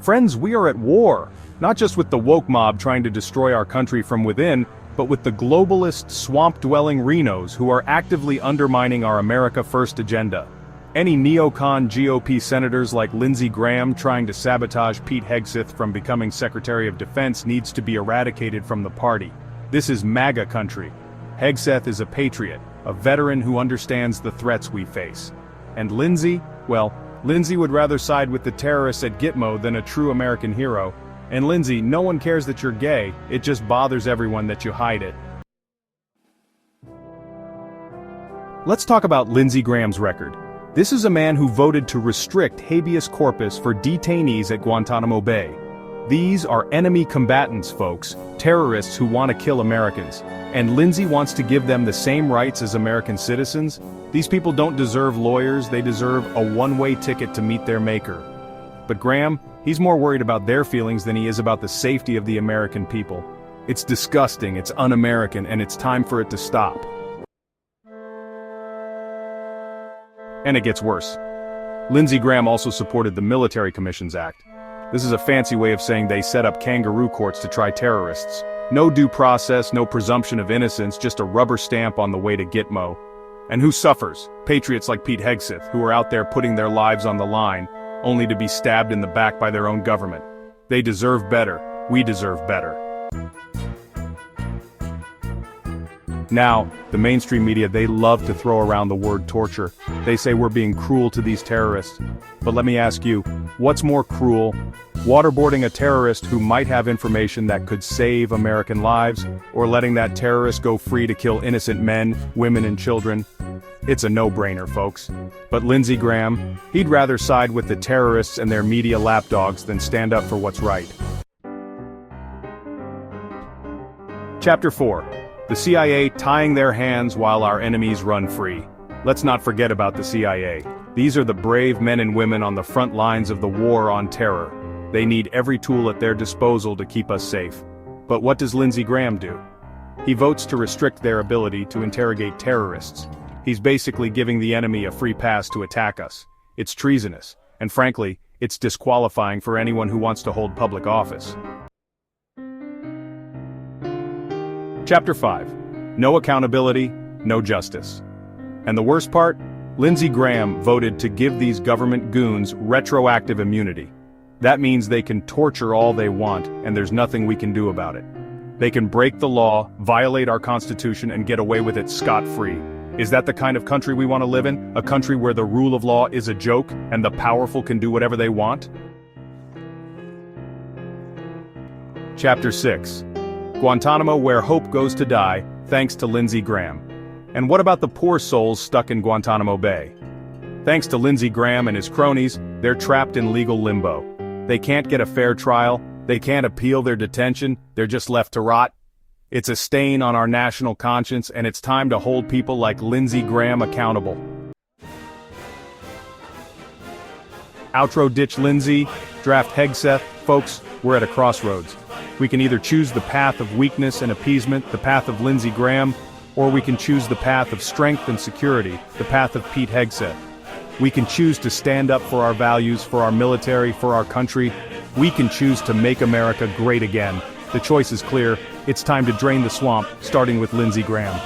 Friends, we are at war, not just with the woke mob trying to destroy our country from within, but with the globalist, swamp-dwelling Rhinos who are actively undermining our America First agenda. Any neocon GOP senators like Lindsey Graham trying to sabotage Pete Hegseth from becoming Secretary of Defense needs to be eradicated from the party. This is MAGA country. Hegseth is a patriot, a veteran who understands the threats we face. And Lindsey? Well, Lindsey would rather side with the terrorists at Gitmo than a true American hero. And Lindsey, no one cares that you're gay, it just bothers everyone that you hide it. Let's talk about Lindsey Graham's record. This is a man who voted to restrict habeas corpus for detainees at Guantanamo Bay. These are enemy combatants, folks, terrorists who want to kill Americans. And Lindsey wants to give them the same rights as American citizens? These people don't deserve lawyers, they deserve a one-way ticket to meet their maker. But Graham, he's more worried about their feelings than he is about the safety of the American people. It's disgusting, it's un-American, and it's time for it to stop. And it gets worse. Lindsey Graham also supported the Military Commissions Act. This is a fancy way of saying they set up kangaroo courts to try terrorists. No due process, no presumption of innocence, just a rubber stamp on the way to Gitmo. And who suffers? Patriots like Pete Hegseth, who are out there putting their lives on the line, only to be stabbed in the back by their own government. They deserve better. We deserve better. Now, the mainstream media, they love to throw around the word torture. They say we're being cruel to these terrorists. But let me ask you, what's more cruel? Waterboarding a terrorist who might have information that could save American lives, or letting that terrorist go free to kill innocent men, women, and children? It's a no-brainer, folks. But Lindsey Graham, he'd rather side with the terrorists and their media lapdogs than stand up for what's right. Chapter 4. The CIA tying their hands while our enemies run free. Let's not forget about the CIA. These are the brave men and women on the front lines of the war on terror. They need every tool at their disposal to keep us safe. But what does Lindsey Graham do? He votes to restrict their ability to interrogate terrorists. He's basically giving the enemy a free pass to attack us. It's treasonous, and frankly, it's disqualifying for anyone who wants to hold public office. Chapter 5. No accountability, no justice. And the worst part? Lindsey Graham voted to give these government goons retroactive immunity. That means they can torture all they want, and there's nothing we can do about it. They can break the law, violate our Constitution, and get away with it scot-free. Is that the kind of country we want to live in? A country where the rule of law is a joke, and the powerful can do whatever they want? Chapter 6. Guantanamo, where hope goes to die, thanks to Lindsey Graham. And what about the poor souls stuck in Guantanamo Bay? Thanks to Lindsey Graham and his cronies, they're trapped in legal limbo. They can't get a fair trial, they can't appeal their detention, they're just left to rot. It's a stain on our national conscience, and it's time to hold people like Lindsey Graham accountable. Outro ditch Lindsey, draft Hegseth. Folks, we're at a crossroads. We can either choose the path of weakness and appeasement, the path of Lindsey Graham, or we can choose the path of strength and security, the path of Pete Hegseth. We can choose to stand up for our values, for our military, for our country. We can choose to make America great again. The choice is clear. It's time to drain the swamp, starting with Lindsey Graham.